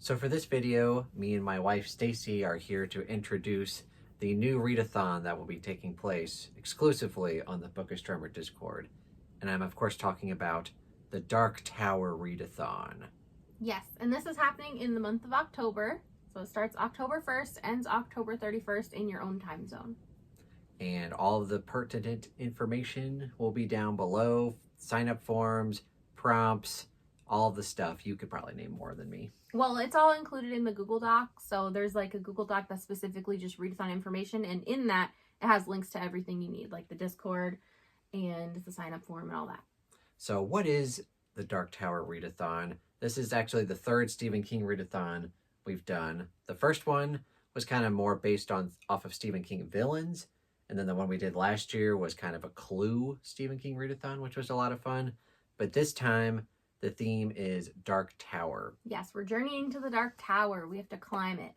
So for this video, me and my wife Stacy are here to introduce the new readathon that will be taking place exclusively on the Bookish Drummer Discord. And I'm of course talking about the Dark Tower Readathon. Yes, and this is happening in the month of October. So it starts October 1st, ends October 31st in your own time zone. And all of the pertinent information will be down below. Sign-up forms, prompts, all of the stuff. You could probably name more than me. Well, it's all included in the Google Doc. So there's like a Google Doc that specifically just Readathon information. And in that, it has links to everything you need, like the Discord and the sign-up form and all that. So what is the Dark Tower Readathon? This is actually the third Stephen King readathon we've done. The first one was kind of more based off of Stephen King villains. And then the one we did last year was kind of a Clue Stephen King readathon, which was a lot of fun. But this time, the theme is Dark Tower. Yes, we're journeying to the Dark Tower. We have to climb it.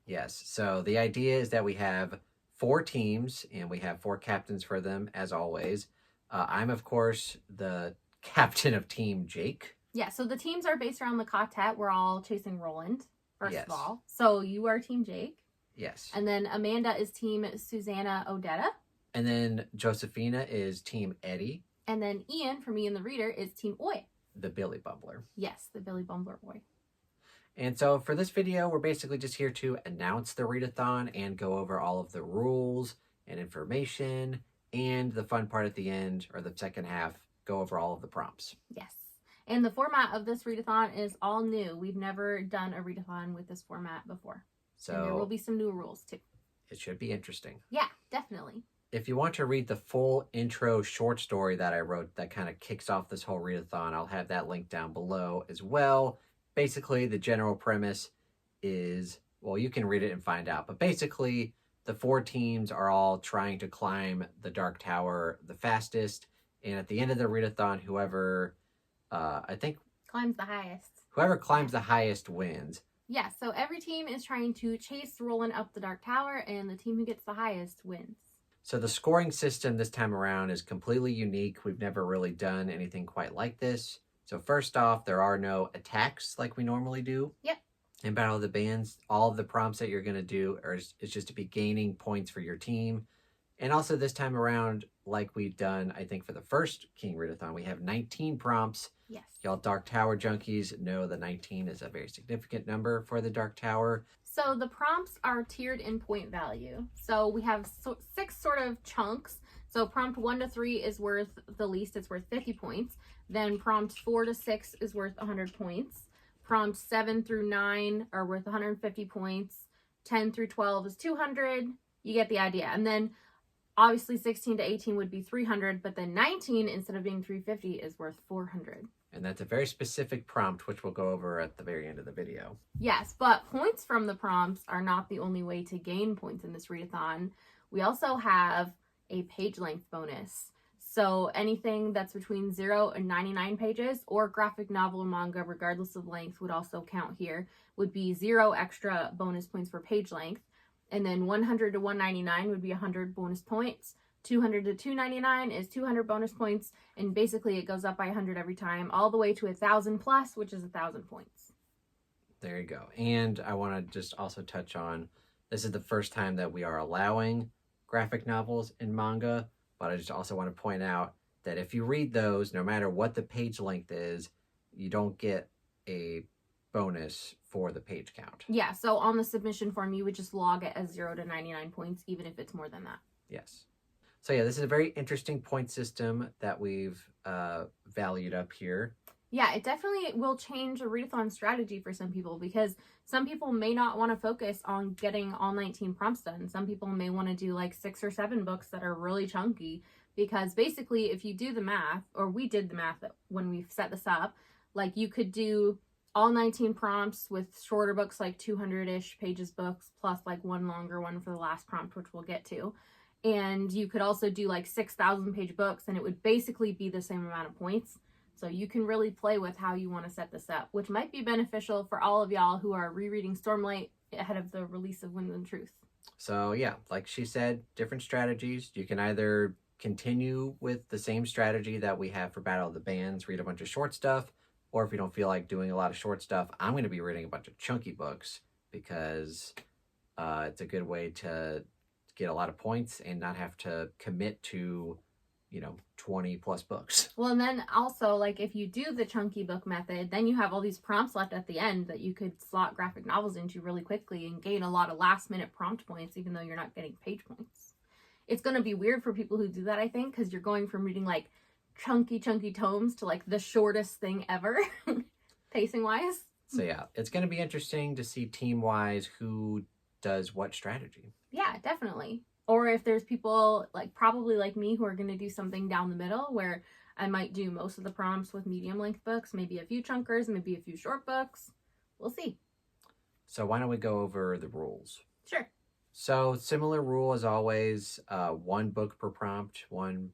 Yes, so the idea is that we have 4 teams, and we have 4 captains for them, as always. I'm, of course, the captain of Team Jake. Yeah, so the teams are based around the quartet. We're all chasing Roland, first Yes. of all. So you are Team Jake. Yes. And then Amanda is Team Susanna Odetta. And then Josephina is Team Eddie. And then Ian, for me and the reader, is Team Oi. The Billy Bumbler. Yes, the Billy Bumbler boy. And so for this video, we're basically just here to announce the readathon and go over all of the rules and information, and the fun part at the end, or the second half, go over all of the prompts. Yes. And the format of this readathon is all new. We've never done a readathon with this format before. So and there will be some new rules too. It should be interesting. Yeah, definitely. If you want to read the full intro short story that I wrote that kind of kicks off this whole readathon, I'll have that link down below as well. Basically, the general premise is, well, you can read it and find out. But basically, the 4 teams are all trying to climb the Dark Tower the fastest. And at the end of the readathon, whoever, climbs the highest. Whoever climbs the highest wins. Yeah, so every team is trying to chase Roland up the Dark Tower, and the team who gets the highest wins. So the scoring system this time around is completely unique. We've never really done anything quite like this. So first off, there are no attacks like we normally do. Yep. In Battle of the Bands, all of the prompts that you're going to do is just to be gaining points for your team. And also this time around, like we've done, I think for the first King Readathon, we have 19 prompts. Yes. Y'all Dark Tower junkies know the 19 is a very significant number for the Dark Tower. So the prompts are tiered in point value. So we have 6 sort of chunks. So prompt 1 to 3 is worth the least, it's worth 50 points. Then prompt 4 to 6 is worth 100 points. Prompts 7 through 9 are worth 150 points. 10 through 12 is 200. You get the idea. And then obviously 16 to 18 would be 300, but then 19, instead of being 350, is worth 400. And that's a very specific prompt, which we'll go over at the very end of the video. Yes, but points from the prompts are not the only way to gain points in this readathon. We also have a page length bonus. So anything that's between 0 and 99 pages, or graphic novel or manga, regardless of length, would also count here, would be 0 extra bonus points for page length. And then 100 to 199 would be 100 bonus points. 200 to 299 is 200 bonus points, and basically it goes up by 100 every time, all the way to 1,000 plus, which is 1,000 points. There you go. And I want to just also touch on, this is the first time that we are allowing graphic novels and manga, but I just also want to point out that if you read those, no matter what the page length is, you don't get a bonus for the page count. Yeah, so on the submission form, you would just log it as 0 to 99 points, even if it's more than that. Yes. So yeah, this is a very interesting point system that we've valued up here. Yeah, it definitely will change a readathon strategy for some people, because some people may not want to focus on getting all 19 prompts done. Some people may want to do like 6 or 7 books that are really chunky, because basically if you do the math, or we did the math when we set this up, like you could do all 19 prompts with shorter books, like 200-ish pages books, plus like one longer one for the last prompt, which we'll get to. And you could also do like 6,000 page books, and it would basically be the same amount of points. So you can really play with how you want to set this up, which might be beneficial for all of y'all who are rereading Stormlight ahead of the release of Winds and Truth. So yeah, like she said, different strategies. You can either continue with the same strategy that we have for Battle of the Bands, read a bunch of short stuff, Or if you don't feel like doing a lot of short stuff, I'm going to be reading a bunch of chunky books because it's a good way to get a lot of points and not have to commit to, 20 plus books. Well, and then also, like, if you do the chunky book method, then you have all these prompts left at the end that you could slot graphic novels into really quickly and gain a lot of last minute prompt points, even though you're not getting page points. It's going to be weird for people who do that, I think, because you're going from reading like chunky tomes to like the shortest thing ever, pacing wise. So yeah, it's going to be interesting to see team wise who does what strategy. Yeah, definitely. Or if there's people like probably like me who are going to do something down the middle where I might do most of the prompts with medium length books, maybe a few chunkers, maybe a few short books. We'll see. So why don't we go over the rules? Sure. So similar rule as always, 1 book per prompt, 1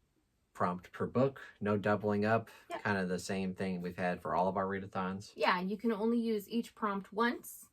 prompt per book, no doubling up. Yep. Kind of the same thing we've had for all of our readathons. Yeah, you can only use each prompt once,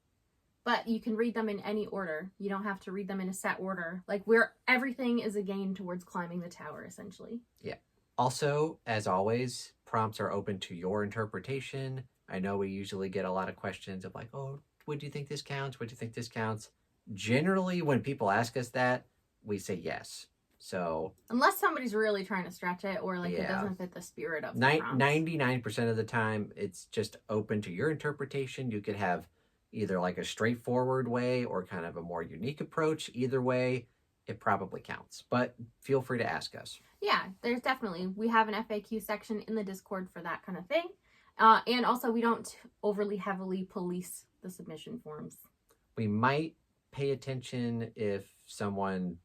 but you can read them in any order. You don't have to read them in a set order. Like where everything is a gain towards climbing the tower, essentially. Yeah. Also, as always, prompts are open to your interpretation. I know we usually get a lot of questions of like, oh, what do you think this counts? What do you think this counts? Generally, when people ask us that, we say yes. So unless somebody's really trying to stretch it or like it Yeah. doesn't fit the spirit of the prompt. 99% of the time, it's just open to your interpretation. You could have either like a straightforward way or kind of a more unique approach. Either way, it probably counts. But feel free to ask us. Yeah, there's definitely, we have an FAQ section in the Discord for that kind of thing. And also we don't overly heavily police the submission forms. We might pay attention if someone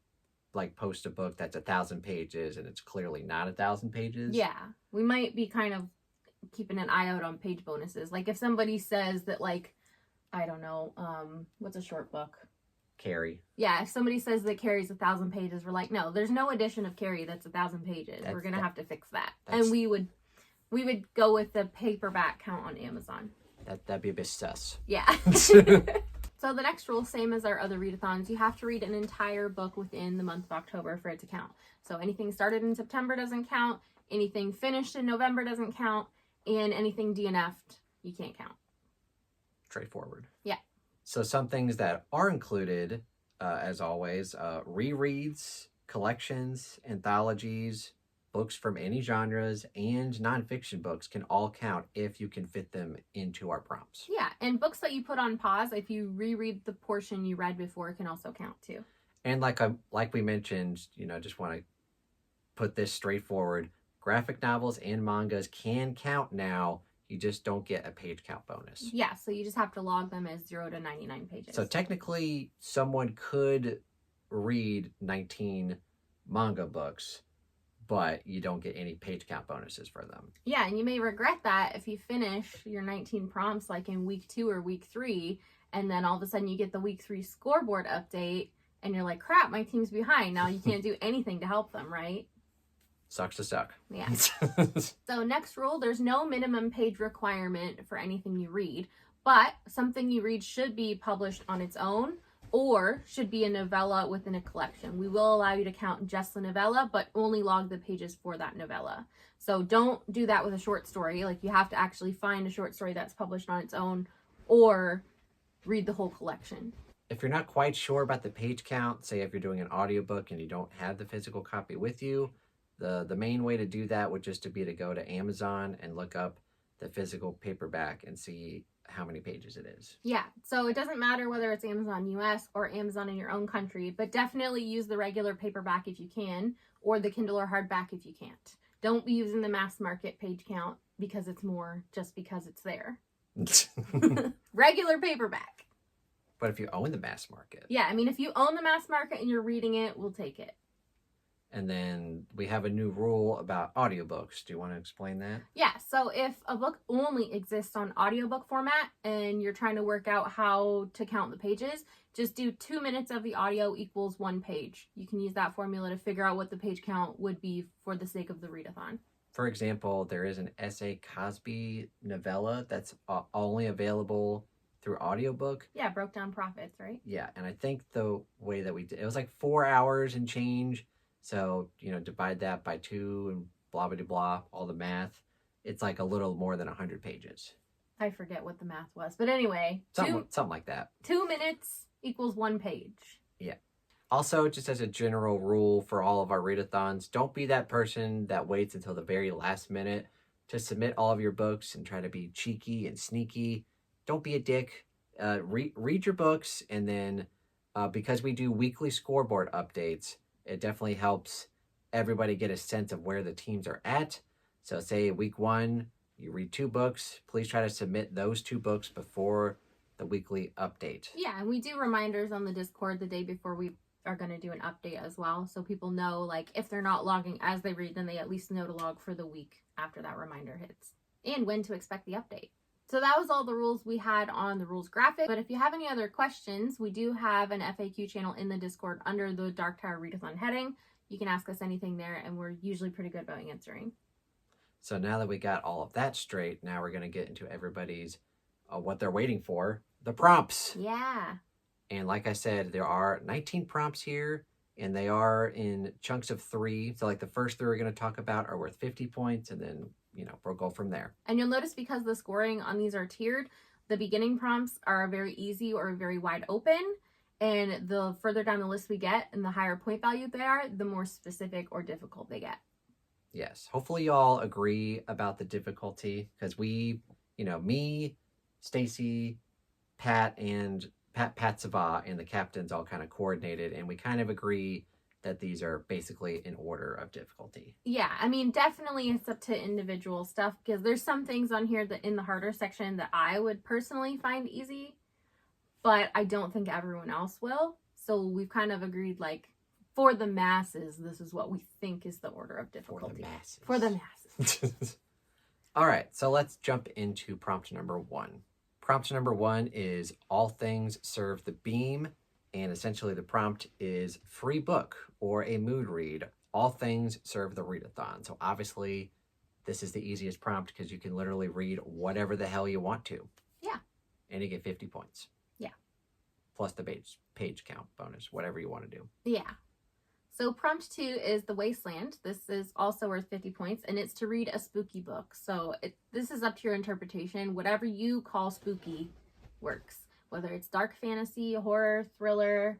like posts a book that's 1,000 pages and it's clearly not 1,000 pages. Yeah, we might be kind of keeping an eye out on page bonuses. Like if somebody says that like, I don't know, what's a short book? Carrie. Yeah, if somebody says that Carrie's 1,000 pages, we're like, no, there's no edition of Carrie that's 1,000 pages. We're gonna have to fix that. And we would go with the paperback count on Amazon. That'd be a bit sus. Yeah. So the next rule, same as our other readathons, you have to read an entire book within the month of October for it to count. So anything started in September doesn't count, anything finished in November doesn't count, and anything DNF'd, you can't count. Straightforward. Yeah. So some things that are included, as always, rereads, collections, anthologies, books from any genres, and nonfiction books can all count if you can fit them into our prompts. Yeah, and books that you put on pause, if you reread the portion you read before, can also count too. And like we mentioned, just want to put this straightforward. Graphic novels and mangas can count now. You just don't get a page count bonus. Yeah, so you just have to log them as 0 to 99 pages. So technically, someone could read 19 manga books, but you don't get any page count bonuses for them. Yeah, and you may regret that if you finish your 19 prompts like in week 2 or week 3, and then all of a sudden you get the week 3 scoreboard update, and you're like, crap, my team's behind. Now you can't do anything to help them, right? Sucks to suck. Yeah. So next rule, there's no minimum page requirement for anything you read, but something you read should be published on its own or should be a novella within a collection. We will allow you to count just the novella, but only log the pages for that novella. So don't do that with a short story. Like you have to actually find a short story that's published on its own or read the whole collection. If you're not quite sure about the page count, say if you're doing an audiobook and you don't have the physical copy with you, the main way to do that would just be to go to Amazon and look up the physical paperback and see how many pages it is. Yeah, so it doesn't matter whether it's Amazon US or Amazon in your own country, but definitely use the regular paperback if you can, or the Kindle or hardback if you can't. Don't be using the mass market page count because it's more just because it's there. Regular paperback. But if you own the mass market. Yeah, I mean, if you own the mass market and you're reading it, we'll take it. And then we have a new rule about audiobooks. Do you want to explain that? Yeah, so if a book only exists on audiobook format and you're trying to work out how to count the pages, just do 2 minutes of the audio equals 1 page. You can use that formula to figure out what the page count would be for the sake of the readathon. For example, there is an S.A. Cosby novella that's only available through audiobook. Yeah, Broke Down Profits, right? Yeah, and I think the way that we did it was like 4 hours and change. So, divide that by 2 and blah, blah, blah, all the math. it's like a little more than 100 pages. I forget what the math was. But anyway, Something like that. 2 minutes equals 1 page. Yeah. Also, just as a general rule for all of our readathons, don't be that person that waits until the very last minute to submit all of your books and try to be cheeky and sneaky. Don't be a dick. Read your books, and then because we do weekly scoreboard updates, it definitely helps everybody get a sense of where the teams are at. So say week 1, you read 2 books. Please try to submit those 2 books before the weekly update. Yeah, and we do reminders on the Discord the day before we are going to do an update as well, so people know, like, if they're not logging as they read, then they at least know to log for the week after that reminder hits, and when to expect the update. So that was all the rules we had on the rules graphic. But if you have any other questions, we do have an FAQ channel in the Discord under the Dark Tower Readathon heading. You can ask us anything there, and we're usually pretty good about answering. So now that we got all of that straight, now we're going to get into everybody's what they're waiting for, the prompts. Yeah. And like I said, there are 19 prompts here, and they are in chunks of 3. So like the first 3 we're going to talk about are worth 50 points, and then, we'll go from there. And you'll notice because the scoring on these are tiered, the beginning prompts are very easy or very wide open. And the further down the list we get and the higher point value they are, the more specific or difficult they get. Yes. Hopefully you all agree about the difficulty, because we, me, Stacy, Pat Sava, and the captains all kind of coordinated, and we kind of agree that these are basically in order of difficulty. Yeah, I mean, definitely it's up to individual stuff, because there's some things on here that in the harder section that I would personally find easy, but I don't think everyone else will. So we've kind of agreed, like, for the masses, this is what we think is the order of difficulty. For the masses. All right, so let's jump into prompt number 1. Prompt number 1 is all things serve the beam, and essentially the prompt is free book or a mood read. All things serve the readathon. So obviously this is the easiest prompt because you can literally read whatever the hell you want to. Yeah. And you get 50 points. Yeah. Plus the page count bonus, whatever you want to do. Yeah. So prompt 2 is The Wasteland. This is also worth 50 points, and it's to read a spooky book. So this is up to your interpretation. Whatever you call spooky works. Whether it's dark fantasy, horror, thriller,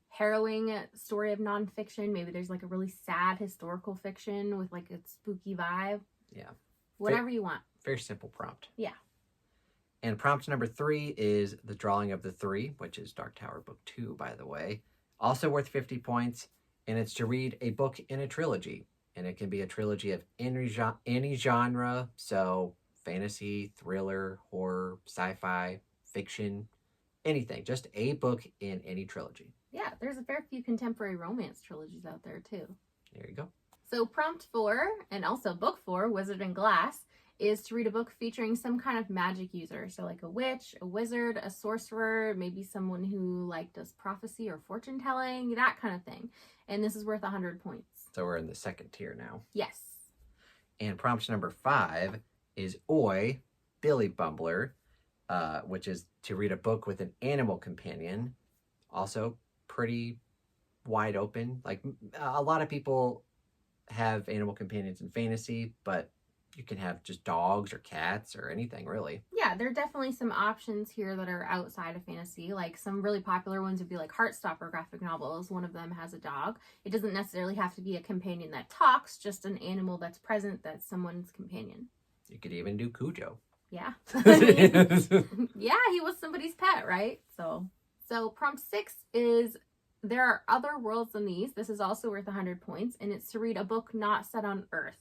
harrowing story of nonfiction. Maybe there's like a really sad historical fiction with like a spooky vibe. Yeah. Whatever you want. Very simple prompt. Yeah. And prompt number 3 is The Drawing of the Three, which is Dark Tower Book 2, by the way. Also worth 50 points. And it's to read a book in a trilogy. And it can be a trilogy of any genre. So fantasy, thriller, horror, sci-fi, fiction, anything. Just a book in any trilogy. Yeah, there's a fair few contemporary romance trilogies out there too. There you go. So prompt 4, and also book 4, Wizard and Glass, is to read a book featuring some kind of magic user. So like a witch, a wizard, a sorcerer, maybe someone who like does prophecy or fortune telling, that kind of thing. And this is worth 100 points. So we're in the second tier now. Yes. And prompt number 5 is Oi, Billy Bumbler, which is to read a book with an animal companion. Also pretty wide open. Like a lot of people have animal companions in fantasy, but you can have just dogs or cats or anything, really. Yeah, there are definitely some options here that are outside of fantasy. Like some really popular ones would be like Heartstopper graphic novels. One of them has a dog. It doesn't necessarily have to be a companion that talks, just an animal that's present that's someone's companion. You could even do Cujo. Yeah. Yeah, he was somebody's pet, right? So prompt 6 is there are other worlds than these. This is also worth 100 points, and it's to read a book not set on Earth.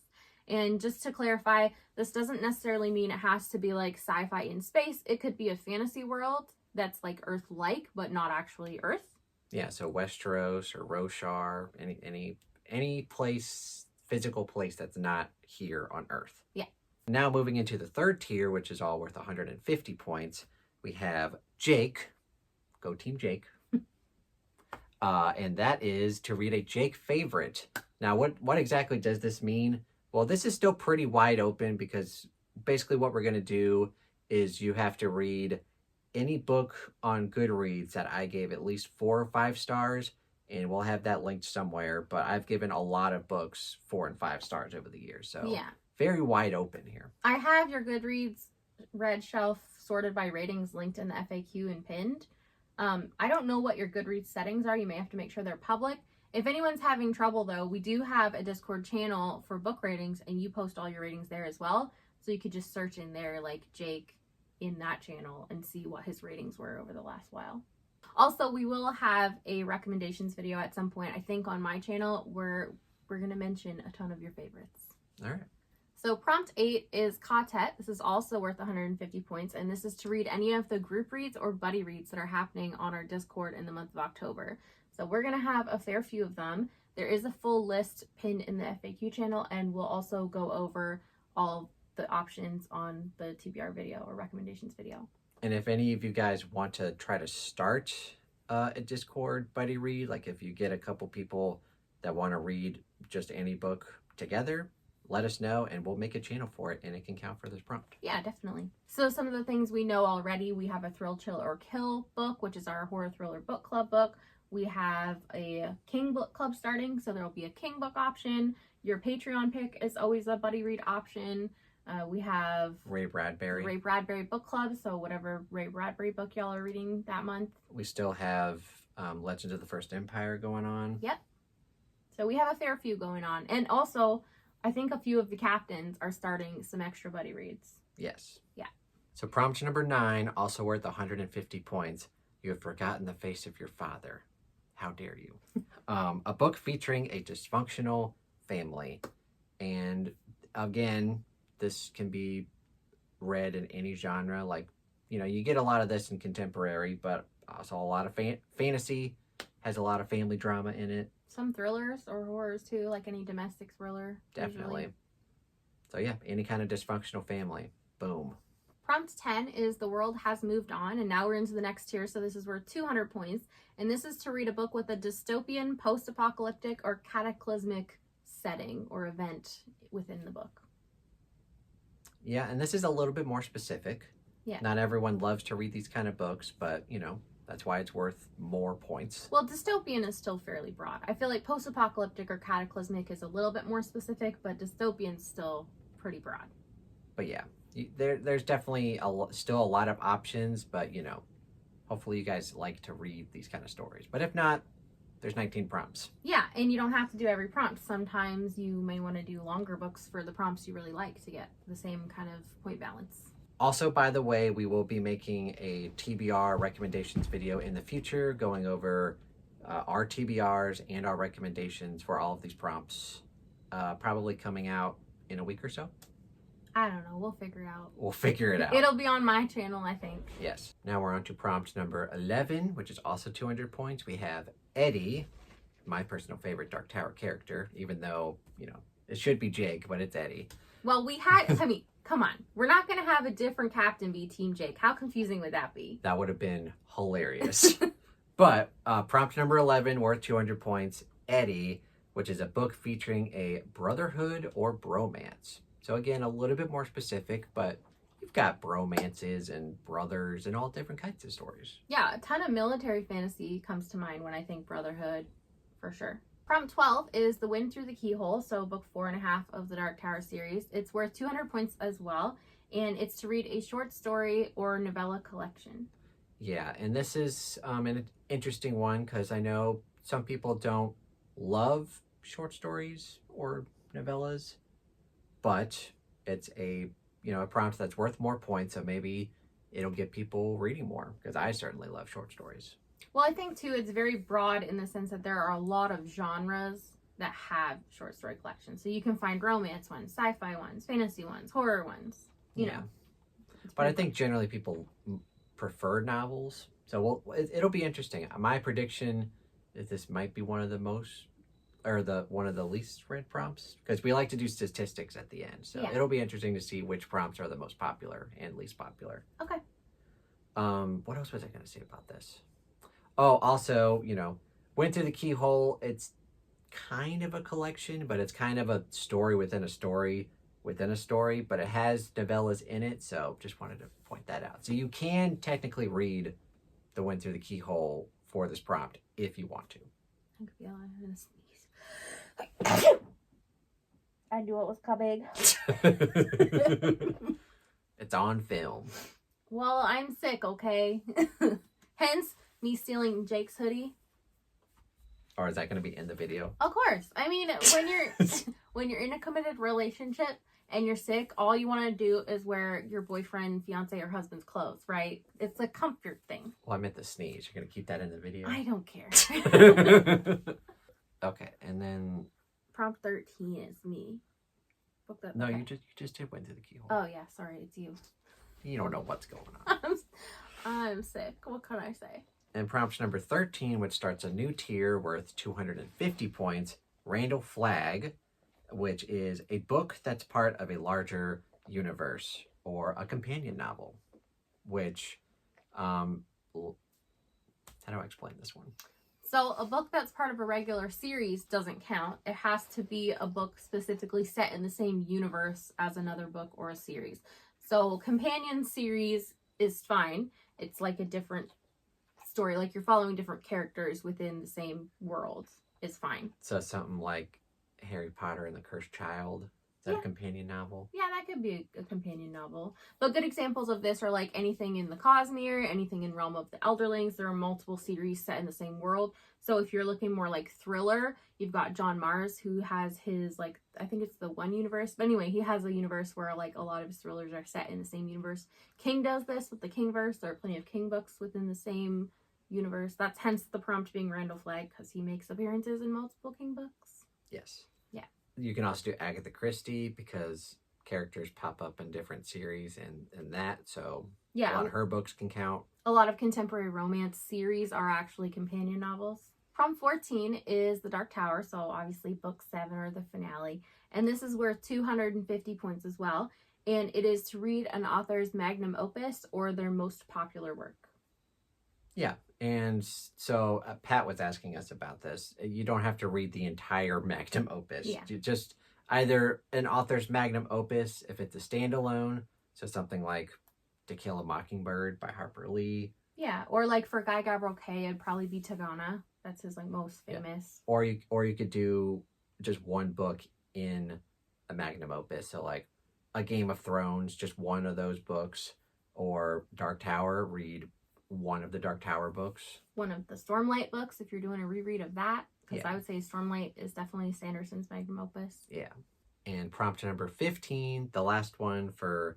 And just to clarify, this doesn't necessarily mean it has to be like sci-fi in space. It could be a fantasy world that's like Earth-like, but not actually Earth. Yeah, so Westeros or Roshar, any place, physical place that's not here on Earth. Yeah. Now moving into the third tier, which is all worth 150 points, we have Jake. Go Team Jake. And that is to read a Jake favorite. Now, what exactly does this mean? Well, this is still pretty wide open because basically what we're going to do is you have to read any book on Goodreads that I gave at least 4 or 5 stars, and we'll have that linked somewhere. But I've given a lot of books 4 and 5 stars over the years. So yeah, very wide open here. I have your Goodreads read shelf sorted by ratings linked in the FAQ and pinned. I don't know what your Goodreads settings are. You may have to make sure they're public. If anyone's having trouble, though, we do have a Discord channel for book ratings, and you post all your ratings there as well. So you could just search in there like Jake in that channel and see what his ratings were over the last while. Also, we will have a recommendations video at some point, I think, on my channel where we're going to mention a ton of your favorites. All right. So prompt 8 is Quartet. This is also worth 150 points, and this is to read any of the group reads or buddy reads that are happening on our Discord in the month of October. So we're going to have a fair few of them. There is a full list pinned in the FAQ channel, and we'll also go over all the options on the TBR video or recommendations video. And if any of you guys want to try to start a Discord buddy read, like if you get a couple people that want to read just any book together, let us know and we'll make a channel for it and it can count for this prompt. Yeah, definitely. So some of the things we know already, we have a Thrill, Chill, or Kill book, which is our horror thriller book club book. We have a King book club starting, so there will be a King book option. Your Patreon pick is always a buddy read option. We have Ray Bradbury book club, so whatever Ray Bradbury book y'all are reading that month. We still have Legends of the First Empire going on. Yep. So we have a fair few going on. And also, I think a few of the captains are starting some extra buddy reads. Yes. Yeah. So prompt number 9, also worth 150 points. You have forgotten the face of your father. How dare you? A book featuring a dysfunctional family. And again, this can be read in any genre. Like, you know, you get a lot of this in contemporary, but also a lot of fantasy, has a lot of family drama in it. Some thrillers or horrors too, like any domestic thriller. Definitely. Usually. So yeah, any kind of dysfunctional family. Boom. Prompt 10 is The World Has Moved On, and now we're into the next tier, so this is worth 200 points. And this is to read a book with a dystopian, post-apocalyptic, or cataclysmic setting or event within the book. Yeah, and this is a little bit more specific. Yeah. Not everyone loves to read these kind of books, but, you know, that's why it's worth more points. Well, dystopian is still fairly broad. I feel like post-apocalyptic or cataclysmic is a little bit more specific, but dystopian's still pretty broad. But yeah, there's definitely still a lot of options, but, you know, hopefully you guys like to read these kind of stories. But if not, there's 19 prompts. Yeah, and you don't have to do every prompt. Sometimes you may want to do longer books for the prompts you really like to get the same kind of point balance. Also, by the way, we will be making a TBR recommendations video in the future, going over our TBRs and our recommendations for all of these prompts, probably coming out in a week or so. I don't know. We'll figure it out. We'll figure it out. It'll be on my channel, I think. Yes. Now we're on to prompt number 11, which is also 200 points. We have Eddie, my personal favorite Dark Tower character, even though, you know, it should be Jake, but it's Eddie. Well, we had, I mean, come on. We're not going to have a different captain be Team Jake. How confusing would that be? That would have been hilarious. But prompt number 11, worth 200 points, Eddie, which is a book featuring a brotherhood or bromance. So again, a little bit more specific, but you've got bromances and brothers and all different kinds of stories. Yeah, a ton of military fantasy comes to mind when I think brotherhood, for sure. Prompt 12 is The Wind Through the Keyhole, so book 4.5 of the Dark Tower series. It's worth 200 points as well, and it's to read a short story or novella collection. Yeah, and this is an interesting one because I know some people don't love short stories or novellas, but it's a prompt that's worth more points, so maybe it'll get people reading more because I certainly love short stories. Well, I think too it's very broad in the sense that there are a lot of genres that have short story collections. So you can find romance ones, sci-fi ones, fantasy ones, horror ones, you know. But I think generally people prefer novels. So it'll be interesting. My prediction is this might be one of the most, or one of the least read prompts, because we like to do statistics at the end. So it'll be interesting to see which prompts are the most popular and least popular. Okay. What else was I going to say about this? Oh, also, Went Through the Keyhole. It's kind of a collection, but it's kind of a story within a story within a story, but it has novellas in it, so just wanted to point that out. So you can technically read the Went Through the Keyhole for this prompt if you want to. I feel I'm gonna sneeze. I knew it was coming. It's on film. Well, I'm sick, okay? Hence, me stealing Jake's hoodie. Or is that going to be in the video? Of course. I mean, when you're in a committed relationship and you're sick, all you want to do is wear your boyfriend, fiance, or husband's clothes, right? It's a comfort thing. Well, I meant the sneeze. You're going to keep that in the video? I don't care. Okay, and then... Prompt 13 is me. Book that. No, okay. you just went to the keyhole. Oh, yeah. Sorry, it's you. You don't know what's going on. I'm sick. What can I say? And prompt number 13, which starts a new tier worth 250 points, Randall Flagg, which is a book that's part of a larger universe or a companion novel, which, how do I explain this one? So a book that's part of a regular series doesn't count. It has to be a book specifically set in the same universe as another book or a series. So companion series is fine. It's like a different story, like you're following different characters within the same world is fine. So something like Harry Potter and the Cursed Child. Is that a companion novel? Yeah, that could be a companion novel. But good examples of this are like anything in the Cosmere, anything in Realm of the Elderlings. There are multiple series set in the same world. So if you're looking more like thriller, you've got John Mars, who has his, like, I think it's the One universe. But anyway, he has a universe where like a lot of his thrillers are set in the same universe. King does this with the Kingverse. There are plenty of King books within the same universe. That's hence the prompt being Randall Flagg, because he makes appearances in multiple King books. Yes. Yeah. You can also do Agatha Christie because characters pop up in different series and that. So yeah, a lot of her books can count. A lot of contemporary romance series are actually companion novels. Prompt 14 is The Dark Tower, so obviously book 7 or the finale. And this is worth 250 points as well. And it is to read an author's magnum opus or their most popular work. Yeah. And so Pat was asking us about this. You don't have to read the entire magnum opus. Yeah. Just either an author's magnum opus if it's a standalone, so something like To Kill a Mockingbird by Harper Lee. Yeah, or like for Guy Gavriel Kay, it'd probably be Tagana. That's his like most famous. Yeah. Or you could do just one book in a magnum opus. So like a Game of Thrones, just one of those books, or Dark Tower, read one of the Dark Tower books. One of the Stormlight books, if you're doing a reread of that, because Yeah. I would say Stormlight is definitely Sanderson's magnum opus. Yeah. And prompt number 15, the last one for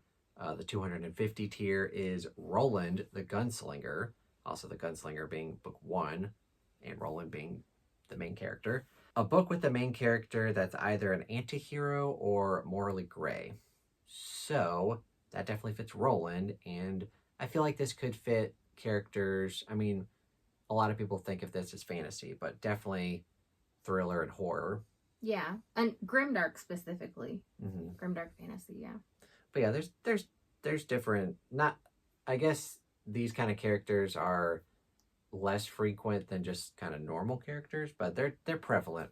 the 250 tier, is Roland the Gunslinger. Also the Gunslinger being book 1 and Roland being the main character. A book with the main character that's either an anti-hero or morally gray. So that definitely fits Roland, and I feel like this could fit characters. I mean, a lot of people think of this as fantasy, but definitely thriller and horror. Yeah, and grimdark specifically. Mm-hmm. Grimdark fantasy, yeah. But yeah, there's different. Not, I guess these kind of characters are less frequent than just kind of normal characters, but they're prevalent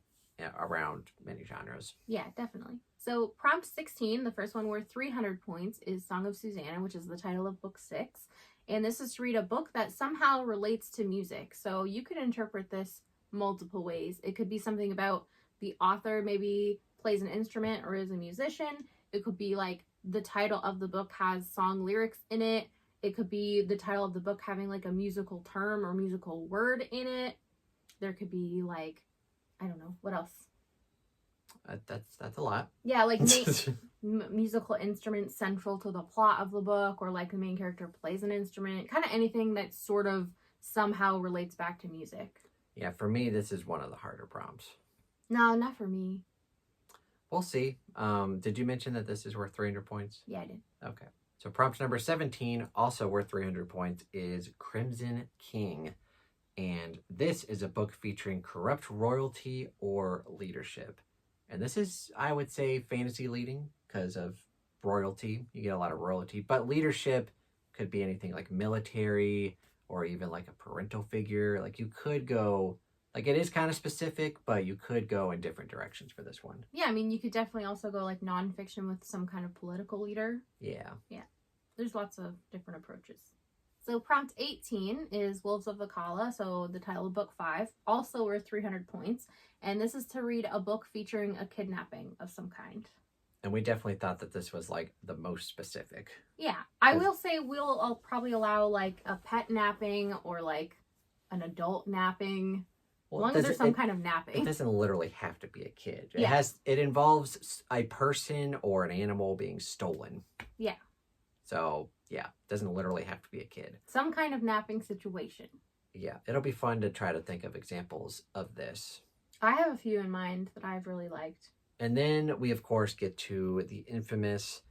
around many genres. Yeah, definitely. So prompt 16, the first one worth 300 points, is Song of Susanna, which is the title of book 6. And this is to read a book that somehow relates to music. So you could interpret this multiple ways. It could be something about the author maybe plays an instrument or is a musician. It could be like the title of the book has song lyrics in it. It could be the title of the book having like a musical term or musical word in it. There could be like, I don't know, what else? That's a lot. Yeah, like musical instruments central to the plot of the book, or like the main character plays an instrument. Kind of anything that sort of somehow relates back to music. Yeah, for me, this is one of the harder prompts. No, not for me. We'll see. Did you mention that this is worth 300 points? Yeah, I did. Okay. So prompt number 17, also worth 300 points, is Crimson King. And this is a book featuring corrupt royalty or leadership. And this is, I would say, fantasy leading because of royalty. You get a lot of royalty. But leadership could be anything like military or even like a parental figure. Like you could go, like it is kind of specific, but you could go in different directions for this one. Yeah, I mean, you could definitely also go like nonfiction with some kind of political leader. Yeah. Yeah. There's lots of different approaches. So prompt 18 is Wolves of the Kala, so the title of book 5, also worth 300 points. And this is to read a book featuring a kidnapping of some kind. And we definitely thought that this was like the most specific. Yeah, I will say I'll probably allow like a pet napping or like an adult napping. As long as there's some kind of napping. It doesn't literally have to be a kid. Yeah. It involves a person or an animal being stolen. Yeah. So, yeah, it doesn't literally have to be a kid. Some kind of napping situation. Yeah, it'll be fun to try to think of examples of this. I have a few in mind that I've really liked. And then we, of course, get to the infamous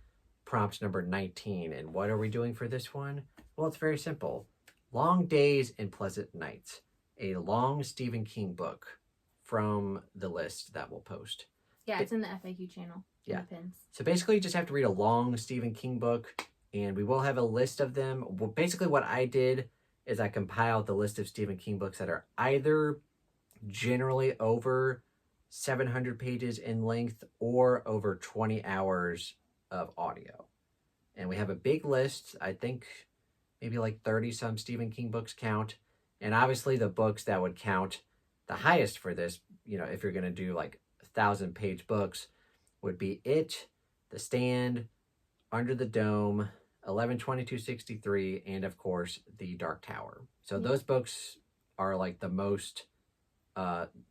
prompt number 19. And what are we doing for this one? Well, it's very simple. Long Days and Pleasant Nights, a long Stephen King book from the list that we'll post. Yeah, it's in the FAQ channel. Yeah. In the pins. So basically, you just have to read a long Stephen King book, and we will have a list of them. Well, basically, what I did is I compiled the list of Stephen King books that are either generally over 700 pages in length or over 20 hours of audio. And we have a big list. I think maybe like 30 some Stephen King books count. And obviously the books that would count the highest for this, if you're going to do like 1,000-page books, would be It, The Stand, Under the Dome, 11/22/63, and of course The Dark Tower. So those books are like the most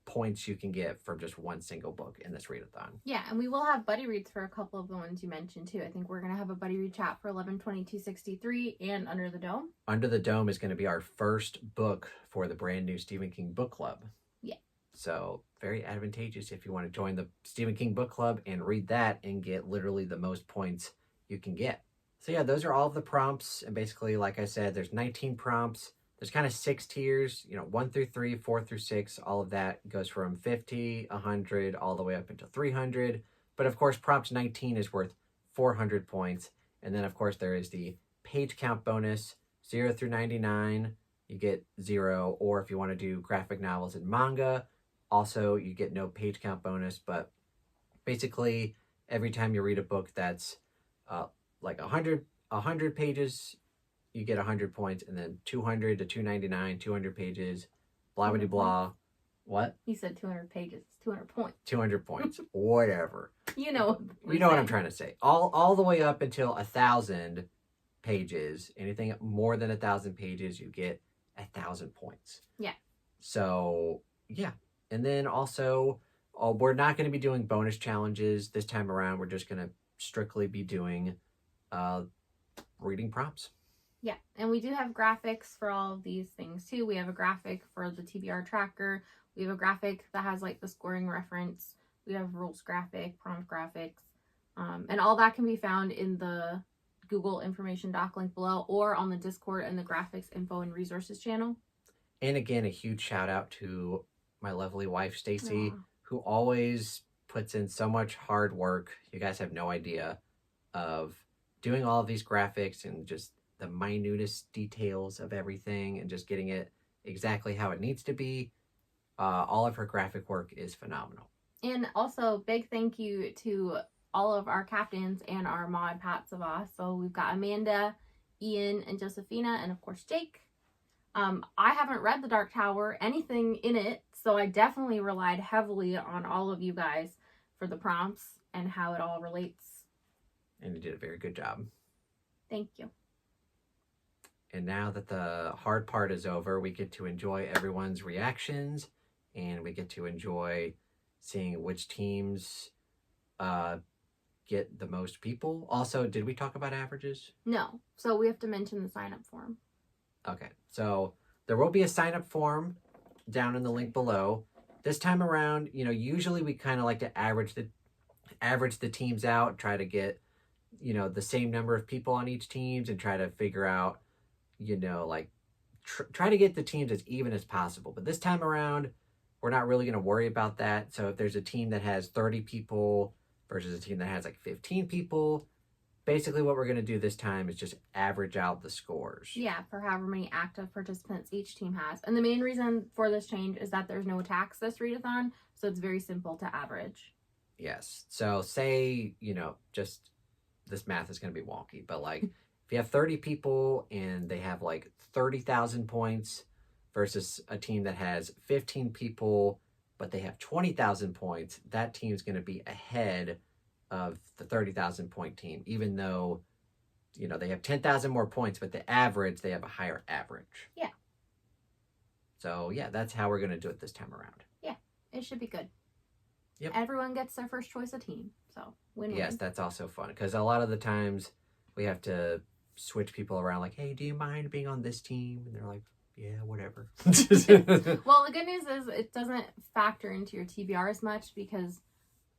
points you can get from just one single book in this readathon. Yeah, and we will have buddy reads for a couple of the ones you mentioned too. I think we're gonna have a buddy read chat for 11/22/63 and Under the Dome. Under the Dome is going to be our first book for the brand new Stephen King book club. Yeah. So very advantageous if you want to join the Stephen King book club and read that and get literally the most points you can get. So yeah, those are all of the prompts. And basically, like I said, there's 19 prompts. There's kind of 6 tiers, 1 through 3, 4 through 6. All of that goes from 50, 100, all the way up into 300. But of course, prompt 19 is worth 400 points. And then, of course, there is the page count bonus, 0 through 99. You get 0. Or if you want to do graphic novels and manga, also you get no page count bonus. But basically, every time you read a book that's like 100 pages, you get 100 points, and then 200 to 299, 200 pages, blah, blah, blah. What? You said 200 pages. 200 points. 200 points. Whatever. You know what I'm trying to say. All the way up until 1,000 pages. Anything more than 1,000 pages, you get 1,000 points. Yeah. So, yeah. And then also, we're not going to be doing bonus challenges this time around. We're just going to strictly be doing reading prompts. Yeah, and we do have graphics for all of these things too. We have a graphic for the TBR tracker. We have a graphic that has like the scoring reference. We have rules graphic, prompt graphics, and all that can be found in the Google information doc link below or on the Discord and the graphics info and resources channel. And again, a huge shout out to my lovely wife, Stacy, who always puts in so much hard work. You guys have no idea of doing all of these graphics and just the minutest details of everything and just getting it exactly how it needs to be. All of her graphic work is phenomenal. And also, big thank you to all of our captains and our mod Pat Savas. So we've got Amanda, Ian, and Josephina, and of course Jake. I haven't read The Dark Tower, anything in it, so I definitely relied heavily on all of you guys for the prompts and how it all relates. And you did a very good job. Thank you. And now that the hard part is over, we get to enjoy everyone's reactions, and we get to enjoy seeing which teams get the most people. Also, did we talk about averages? No. So we have to mention the sign-up form. Okay. So there will be a sign-up form down in the link below. This time around, usually we kind of like to average the teams out, try to get, the same number of people on each teams and try to figure out, try to get the teams as even as possible. But this time around, we're not really going to worry about that. So if there's a team that has 30 people versus a team that has like 15 people, basically what we're going to do this time is just average out the scores. Yeah, for however many active participants each team has. And the main reason for this change is that there's no attacks this readathon, so it's very simple to average. Yes. So say, just this math is going to be wonky, but like if you have 30 people and they have like 30,000 points versus a team that has 15 people but they have 20,000 points, that team's going to be ahead of the 30,000 point team, even though, you know, they have 10,000 more points, but the average, they have a higher average. Yeah. So, yeah, that's how we're going to do it this time around. Yeah, it should be good. Yep. Everyone gets their first choice of team, so win-win. Yes, that's also fun, because a lot of the times we have to switch people around, like, hey, do you mind being on this team? And they're like, yeah, whatever. Well, the good news is it doesn't factor into your TBR as much, because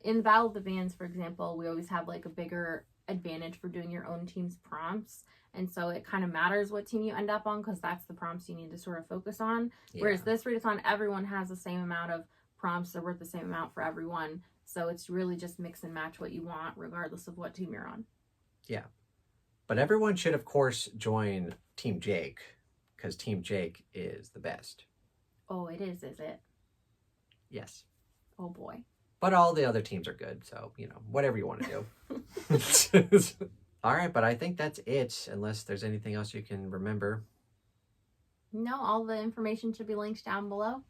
in the Battle of the Bands, for example, we always have like a bigger advantage for doing your own team's prompts. And so it kind of matters what team you end up on, because that's the prompts you need to sort of focus on. Yeah. Whereas this readathon, everyone has the same amount of prompts. They're worth the same amount for everyone. So it's really just mix and match what you want, regardless of what team you're on. Yeah. But everyone should, of course, join Team Jake, because Team Jake is the best. Oh, it is it? Yes. Oh, boy. But all the other teams are good, so, you know, whatever you want to do. All right, but I think that's it, unless there's anything else you can remember. No, all the information should be linked down below.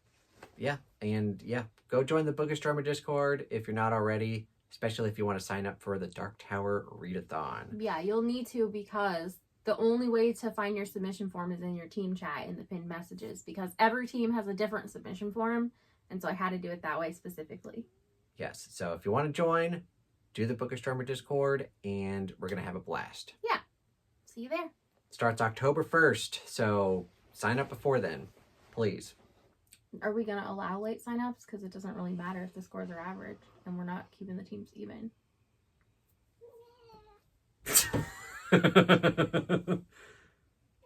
Yeah, and yeah, go join the Bookish Drummer Discord if you're not already, especially if you want to sign up for the Dark Tower Readathon. Yeah, you'll need to, because the only way to find your submission form is in your team chat in the pinned messages, because every team has a different submission form, and so I had to do it that way specifically. Yes, so if you want to join, do the Bookish Drummer Discord, and we're going to have a blast. Yeah, see you there. Starts October 1st, so sign up before then, please. Are we going to allow late signups? Because it doesn't really matter if the scores are average, and we're not keeping the teams even.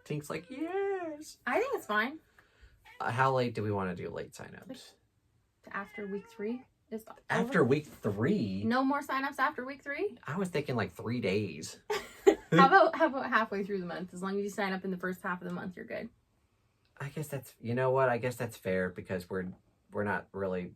Tink's like, yes. I think it's fine. How late do we want to do late signups? After week 3 is after week 3. No more signups after week 3. I was thinking like 3 days. How about halfway through the month? As long as you sign up in the first half of the month, you're good. I guess that's, you know what? I guess that's fair, because we're not really.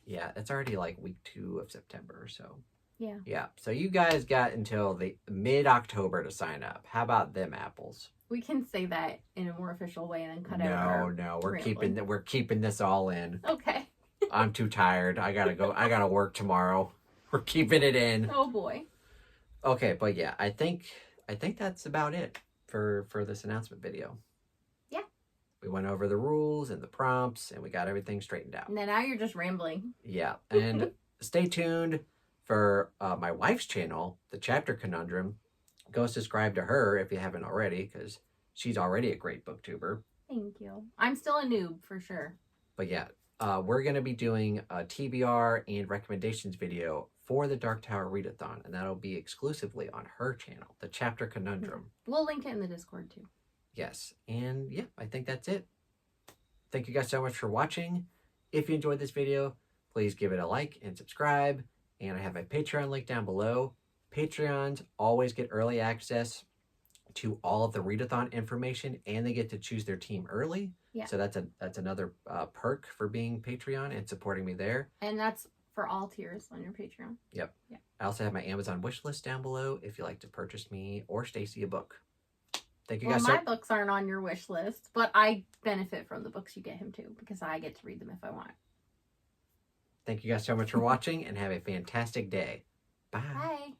Yeah, it's already like week 2 of September, so. Yeah. Yeah. So you guys got until the mid-October to sign up. How about them apples? We can say that in a more official way and then cut out. No, we're keeping this all in. Okay. I'm too tired. I gotta go. I gotta work tomorrow. We're keeping it in. Oh boy. Okay, but yeah, I think that's about it for this announcement video. Yeah. We went over the rules and the prompts, and we got everything straightened out. And then now you're just rambling. Yeah, and stay tuned for my wife's channel, The Chapter Conundrum. Go subscribe to her if you haven't already, because she's already a great booktuber. Thank you. I'm still a noob for sure. But yeah, we're going to be doing a TBR and recommendations video for the Dark Tower Readathon, and that'll be exclusively on her channel, The Chapter Conundrum. We'll link it in the Discord too. Yes, and yeah, I think that's it. Thank you guys so much for watching. If you enjoyed this video, please give it a like and subscribe. And I have my Patreon link down below. Patreons always get early access to all of the Readathon information, and they get to choose their team early. Yeah. So that's another perk for being Patreon and supporting me there. And that's for all tiers on your Patreon. Yep. Yeah. I also have my Amazon wish list down below if you'd like to purchase me or Stacy a book. Thank you guys. Well, my books aren't on your wish list, but I benefit from the books you get him too, because I get to read them if I want. Thank you guys so much for watching, and have a fantastic day. Bye. Bye.